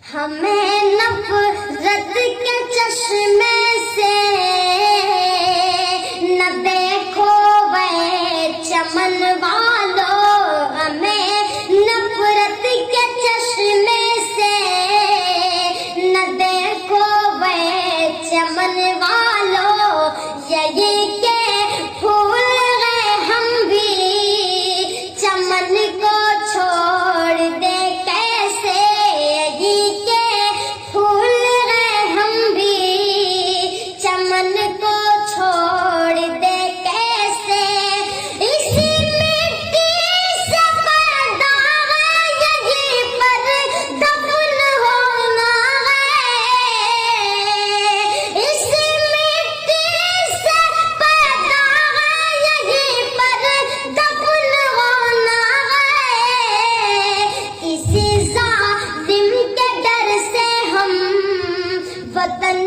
हमें नफरत के चश्मे से न देखो वे चमन वालों, हमें नफरत के चश्मे से न देखो वे चमन वालों। यही के फूल गए हम भी चमन को छोड़ दे कैसे, यही के फूल गए हम भी चमन को छोड़ दे कैसे। इसी मिट्टी से पैदा है, यहीं पर दफन होना है। इसी मिट्टी से पैदा है, यहीं पर दफन होना है। इसी जालिम के डर से हम वतन